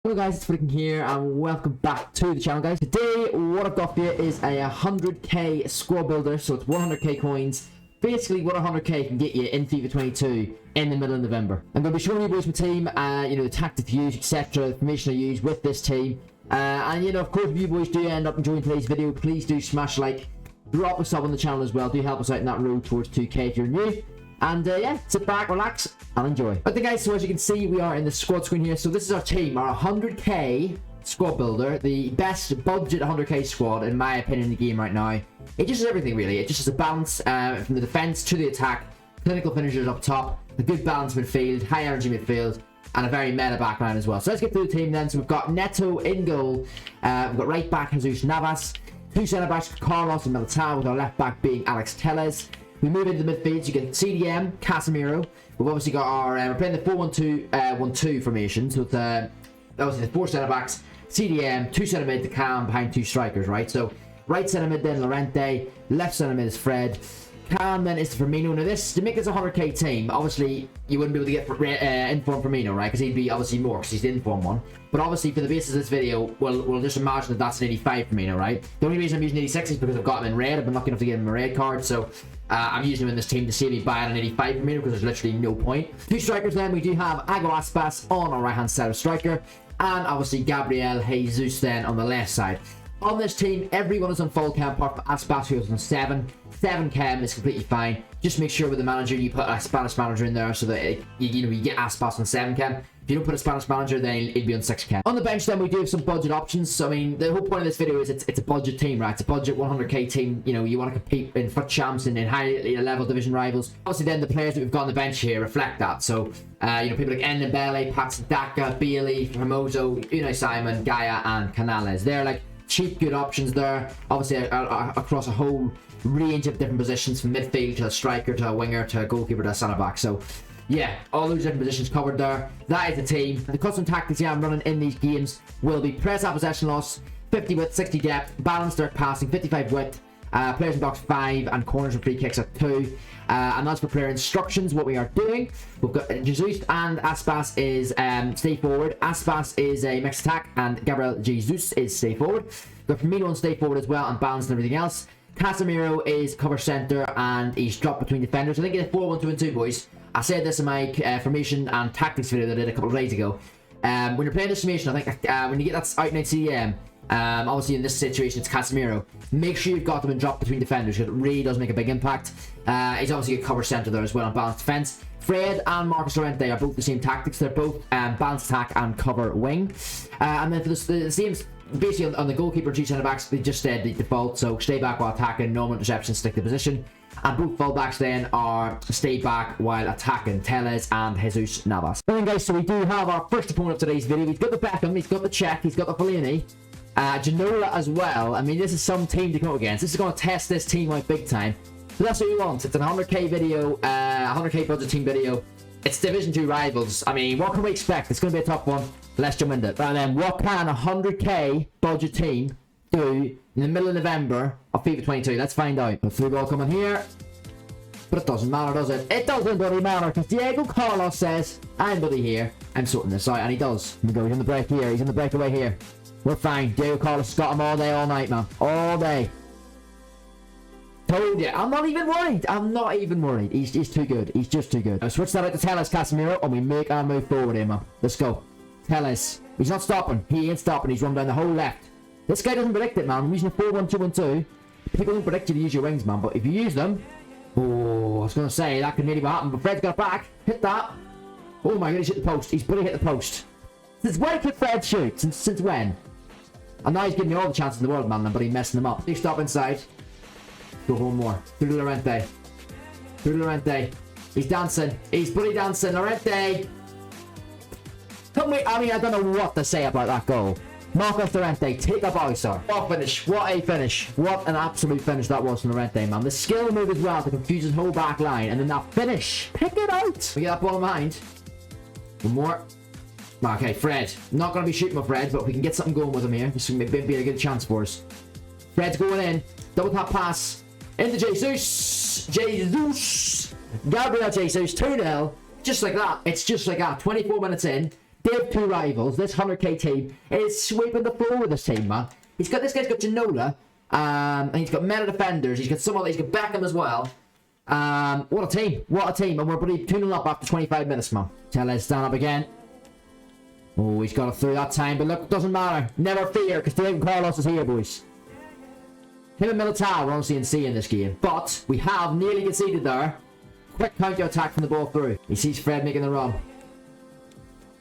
Hello guys, it's FootyKing here and welcome back to the channel guys. Today what I've got for you is a 100k squad builder, so it's 100k coins. Basically what 100k can get you in FIFA 22 in the middle of November. I'm going to be showing you boys my team, the tactics to use, etc, the information I use with this team. Of course if you boys do end up enjoying today's video, please do smash like, drop a sub on the channel as well, do help us out in that road towards 2k if you're new. And yeah, sit back, relax, and enjoy. Okay guys, so as you can see, we are in the squad screen here. So this is our team, our 100k squad builder, the best budget 100k squad in my opinion in the game right now. It just has everything really. It just has a balance from the defense to the attack, clinical finishers up top, a good balance midfield, high energy midfield, and a very meta backline as well. So let's get through the team then. So we've got Neto in goal, we've got right back Jesus Navas, two centre backs Carlos and Militao, with our left back being Alex Telles. We move into the midfield, so you get CDM, Casemiro. We've obviously got our, we're playing the 4-1-2-1-2 formation, so it's obviously the four centre backs, CDM, two centre mid, the Cam behind two strikers, right? So right centre mid then Llorente, left centre mid is Fred, Cam then is Firmino. Now this, to make this a 100k team, obviously you wouldn't be able to get inform Firmino, right? Because he'd be obviously more, because he's the inform one. But obviously for the basis of this video, we'll just imagine that that's an 85 Firmino, right? The only reason I'm using 86 is because I've got him in red. I've been lucky enough to get him a red card, so I'm using him in this team to save me buying an 85 Firmino because there's literally no point. Two strikers then, we do have Ago Aspas on our right hand side of striker, and obviously Gabriel Jesus then on the left side. On this team, everyone is on full chem apart from Aspas, who is on 7 chem is completely fine. Just make sure with the manager you put a Spanish manager in there so that you get Aspas on 7 chem. If you don't put a Spanish manager, then it'd be on 6 chem. On the bench then, we do have some budget options. So I mean, the whole point of this video is it's a budget team, right? It's a budget 100k team. You want to compete in FUT champs and in high level division rivals. Obviously then the players that we've got on the bench here reflect that. So people like Ndembele, Patson Daka, Bailey, Hermoso, Unai Simon, Gaia and Canales. They're like cheap good options there, obviously across a whole range of different positions, from midfield to a striker to a winger to a goalkeeper to a centre back. So yeah, all those different positions covered there. That is the team. The custom tactics I'm running in these games will be press out possession loss, 50 width, 60 depth, balanced direct passing, 55 width, players in box 5, and corners and free kicks at 2. And that's for player instructions, what we are doing. We've got Jesus and Aspas is stay forward. Aspas is a mixed attack, and Gabriel Jesus is stay forward. We've got Firmino on stay forward as well, and balanced and everything else. Casemiro is cover centre, and he's dropped between defenders. I think it's 4-1-2-2, boys. I said this in my formation and tactics video that I did a couple of days ago. When you're playing this formation, I think when you get that out 9 CDM, obviously in this situation it's Casemiro, make sure you've got them and drop between defenders because it really does make a big impact. He's obviously a cover centre there as well on balanced defence. Fred and Marcus Llorente are both the same tactics. They're both balanced attack and cover wing. And then for the same, basically on the goalkeeper and two centre backs, they just said the default, so stay back while attacking, normal interception, stick to position. And both fullbacks then are stay back while attacking, Telles and Jesus Navas. Then guys, so we do have our first opponent of today's video. He's got the Beckham, he's got the Czech, he's got the Fellaini, Ginola as well. I mean, this is some team to come up against. This is going to test this team out big time. So that's what we want. It's an 100k video, 100k budget team video. It's Division 2 rivals. I mean, what can we expect? It's going to be a tough one. Let's jump into it. And then, what can a 100k budget team do in the middle of November of FIFA 22? Let's find out. The through ball coming here. But it doesn't matter, does it? It doesn't bloody matter, because Diego Carlos says, I'm bloody here. I'm sorting this out, and he does. Here we go. He's on the break here. He's on the breakaway here. We're fine. Diego Carlos has got him all day, all night, man. All day. Told you. I'm not even worried. I'm not even worried. He's too good. He's just too good. I'll switch that out to Telles, Casemiro, and we make our move forward here, man. Let's go. Telles. He's not stopping. He ain't stopping. He's run down the whole left. This guy doesn't predict it, man. I'm using a 4-1-2-1-2. People don't predict you to use your wings, man. But if you use them... Oh, I was going to say, that could nearly happen. But Fred's got it back. Hit that. Oh my god, he's hit the post. He's bloody hit the post. Since when could Fred shoot? Since when? And now he's giving me all the chances in the world, man. But he's messing them up. Big stop inside. Go one more. Through to Llorente. Through to Llorente. He's dancing. He's bloody dancing. Llorente. I mean, I don't know what to say about that goal. Marcus Llorente, take a bow, sir. What a finish. What a finish. What an absolute finish that was from Llorente, man. The skill move as well to confuse his whole back line. And then that finish. Pick it out. We get that ball in mind. One more. Okay, Fred. Not going to be shooting with Fred, but if we can get something going with him here, this would be a good chance for us. Fred's going in. Double tap pass. Into Jesus. Jesus. Gabriel Jesus. 2-0. Just like that. It's just like that. 24 minutes in. Div 2 rivals, this 100k team is sweeping the floor with this team, man. This guy's got Ginola, and he's got meta defenders, he's got he's got Beckham as well. What a team, and we're pretty 2-0 up after 25 minutes, man. Tellez stand up again. Oh, he's got it through that time, but look, it doesn't matter. Never fear, because David Carlos is here, boys. Him and Militao are honestly insane in this game, but we have nearly conceded there. Quick counter attack from the ball through. He sees Fred making the run.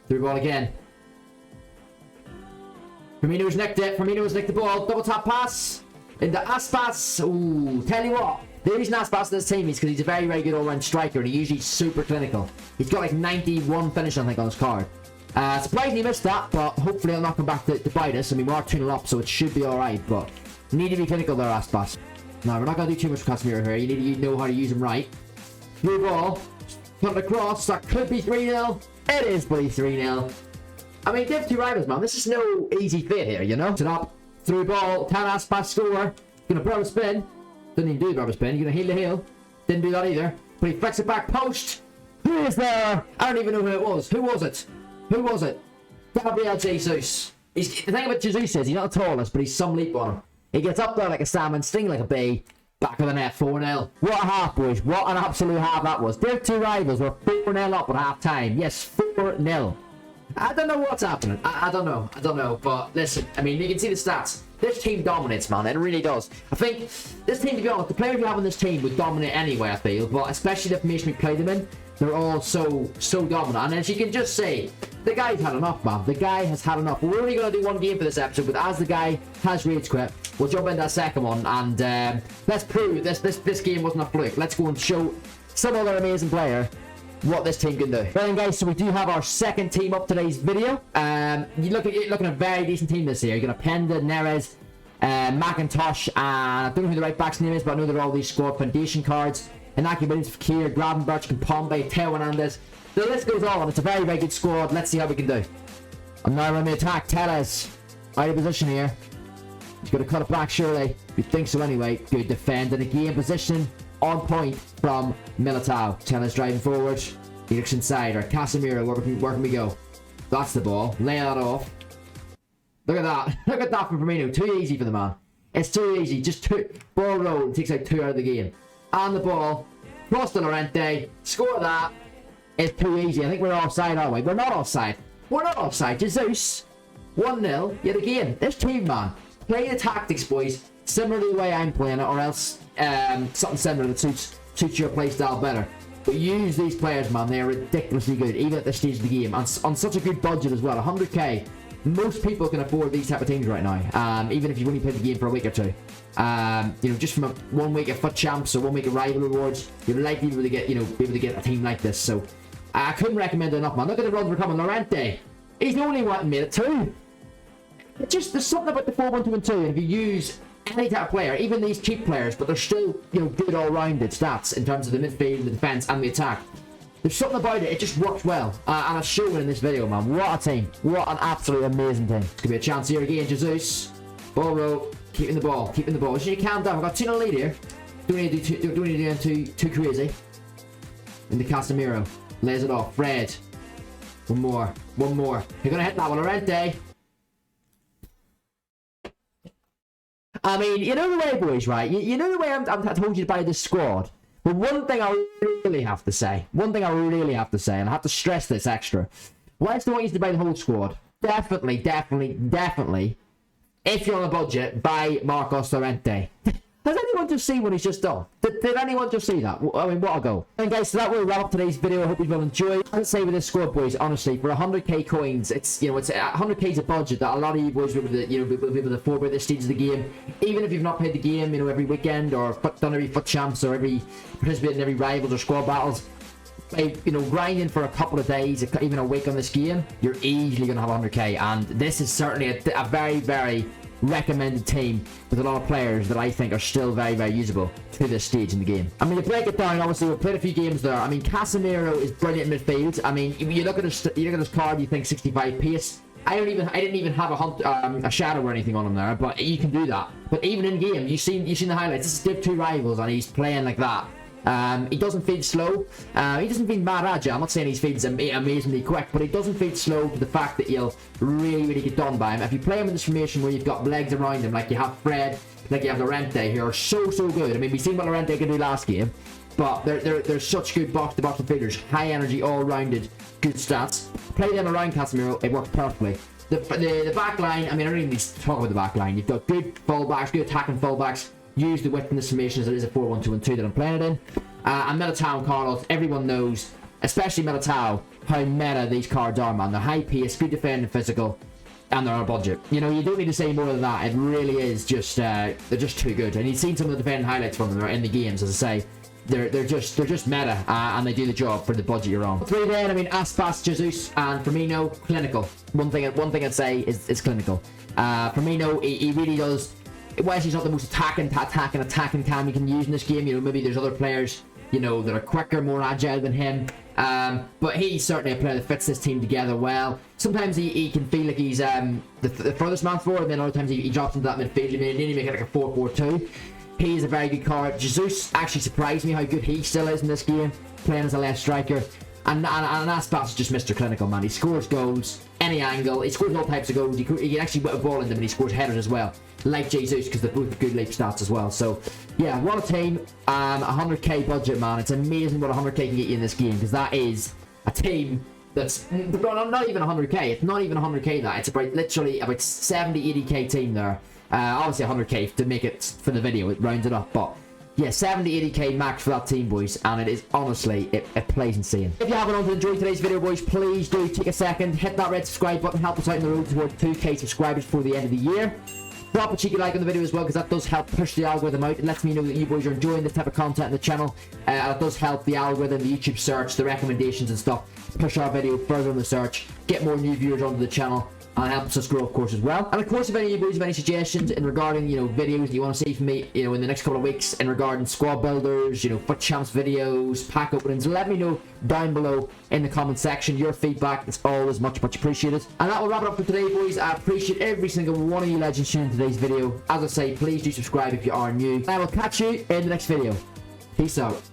Through ball again. Firmino's nicked it. Firmino's nicked the ball. Double tap pass. Into Aspas. Ooh, tell you what. The reason Aspas in this team is because he's a very, very good all-round striker and he's usually super clinical. He's got like 91 finish, I think, on his card. Surprisingly missed that, but hopefully he'll not come back to bite us. I mean, we are 2-0 up, so it should be alright, but need to be clinical there, Aspas. No, we're not going to do too much for Casemiro here. You need to know how to use him right. Through ball. Put it across. That could be 3-0. It is, buddy, 3-0. I mean, Div 2 rivals, man. This is no easy fit here, you know? Set up. Through ball. Can Aspas score? Gonna brother spin. Didn't even do the brother spin. You're gonna heel to heel. Didn't do that either. But he flicks it back post. Who is there? I don't even know who it was. Who was it? Who was it? Gabriel Jesus. The thing about Jesus is he's not the tallest, but he's some leap on him. He gets up there like a salmon, sting like a bee. Back of the net, 4-0. What a half, boys. What an absolute half that was. Div 2 rivals were 4-0 up at half time. Yes, 4-0. I don't know what's happening. I don't know. But listen, I mean, you can see the stats. This team dominates, man. It really does. I think this team, to be honest, the players we have on this team would dominate anyway, I feel. But especially the formation we play them in, they're all so dominant. And as you can just see, the guy's had enough, man. The guy has had enough. We're only going to do one game for this episode, but as the guy has rage quit, we'll jump into that second one and let's prove this game wasn't a fluke. Let's go and show some other amazing player what this team can do. Right then, guys, so we do have our second team up today's video. You're looking at a very decent team this year. You're going to Penda, Neres, McIntosh, and I don't know who the right back's name is, but I know they're all these squad foundation cards. Inaki Williams, Fakir, Gravenberch, Compombe, Teo Hernandez. The list goes on. It's a very, very good squad. Let's see how we can do. I'm now running the attack. Tellez out of position here. He's going to cut it back, surely. We think so anyway. Good defend. And again, position on point from Militao. Tellez driving forward. He looks inside. Or Casemiro, where can we go? That's the ball. Lay that off. Look at that. Look at that from Firmino. Too easy for the man. It's too easy. Just two. Ball roll. Takes out 2 out of the game. And the ball. Cross to Llorente. Score that. It's too easy. I think we're offside, aren't we? We're not offside. We're not offside. Jesus. 1-0. Yet again. This team, man. Play the tactics, boys. Similar to the way I'm playing it, or else something similar that suits your play style better. But use these players, man. They are ridiculously good, even at this stage of the game. And on such a good budget as well. 100k. Most people can afford these type of teams right now. Even if you've only played the game for a week or two. You know, just from 1 week of FUT Champs or 1 week of Rival Rewards, you're likely to get, be able to get a team like this. So I couldn't recommend it enough, man. Look at the runs we're coming. Llorente. He's the only one that made it 2. It's just, there's something about the 4-1-2-2, and if you use any type of player, even these cheap players, but they're still, good all-rounded stats in terms of the midfield, the defense, and the attack. There's something about it, it just works well. And I'll show it in this video, man. What a team. What an absolute amazing team. Could be a chance here again, Jesus. Ball roll, keeping the ball. Just need to calm down. We've got 2-0 lead here. Don't need to do anything too crazy. Into Casemiro. Lays it off. Fred. One more. You're gonna hit that one, Llorente. I mean, you know the way, boys, right? You know the way I told you to buy this squad. But one thing I really have to say, and I have to stress this extra. Whilst I want you to buy the whole squad, definitely, if you're on a budget, buy Marcos Llorente. Has anyone just seen what he's just done? Did anyone just see that? I mean, what a goal. And guys, so that will wrap up today's video. I hope you will enjoy. I'd say with this squad, boys, honestly, for 100k coins, it's 100k is a budget that a lot of you boys will be able to afford by this stage of the game. Even if you've not played the game, every weekend or done every FUT Champs or participated in every Rivals or squad battles. By, grinding for a couple of days, even a week on this game, you're easily going to have 100k. And this is certainly a very, very recommended team with a lot of players that I think are still very, very usable to this stage in the game. I mean, to break it down, obviously we've played a few games there. I mean, Casemiro is brilliant in midfield. I mean, you look at his card, you think 65 pace. I didn't even have a shadow or anything on him there, but you can do that. But even in game, you've seen the highlights. This is Div 2 Rivals, and he's playing like that. He doesn't feel slow. He doesn't feel mad agile. I'm not saying he feels amazingly quick, but he doesn't feel slow to the fact that you'll really get done by him. If you play him in this formation where you've got legs around him, like you have Fred, like you have Llorente, who are so good. I mean, we've seen what Llorente could do last game, but they're such good box-to-box midfielders, high energy, all-rounded, good stats. Play them around Casemiro, it works perfectly. The back line, I mean, I don't even need to talk about the back line. You've got good fullbacks, good attacking fullbacks. Use the width in this formation as it is a 4-1-2-1-2 that I'm playing it in. And Militao and Carlos, everyone knows, especially Militao, how meta these cards are, man. They're high pace, good defending, physical, and they're on a budget. You know, you don't need to say more than that. It really is just, they're just too good. And you've seen some of the defending highlights from them in the games, as I say. They're just meta, and they do the job for the budget you're on. Three then, I mean, Aspas, Jesus, and Firmino, clinical. One thing I'd say is clinical. Firmino, he really does. Whilst he's not the most attacking cam you can use in this game, you know, maybe there's other players, you know, that are quicker, more agile than him. But he's certainly a player that fits this team together well. Sometimes he can feel like he's the furthest man forward, and then other times he drops into that midfield. He nearly make it like a 4-4-2. He's a very good card. Jesus actually surprised me how good he still is in this game, playing as a left striker. And Aspas is just Mr. Clinical, man. He scores goals, any angle. He scores all types of goals. He can actually put a ball in them, and he scores headers as well, like Jesus, because they're both good leap stats as well. So, yeah, what a team. 100k budget, man. It's amazing what 100k can get you in this game, because that is a team that's not even 100k. It's not even 100k that. It's about literally about 70, 80k team there. Obviously 100k to make it for the video, it rounds it up, but yeah, 70, 80k max for that team, boys, and it is honestly, it plays insane. If you haven't enjoyed today's video, boys, please do take a second, hit that red subscribe button, help us out on the road towards 2k subscribers before the end of the year. Drop a cheeky like on the video as well, because that does help push the algorithm out. It lets me know that you boys are enjoying this type of content on the channel. It does help the algorithm, the YouTube search, the recommendations and stuff, push our video further in the search, get more new viewers onto the channel, and helps us grow, of course, as well. And of course, if any of you boys have any suggestions in regarding, you know, videos you want to see from me, you know, in the next couple of weeks in regarding squad builders, you know, foot champs videos, pack openings, let me know down below in the comment section. Your feedback is always much appreciated. And that will wrap it up for today, boys. I appreciate every single one of you legends tuning in today's video. As I say, please do subscribe if you are new. And I will catch you in the next video. Peace out.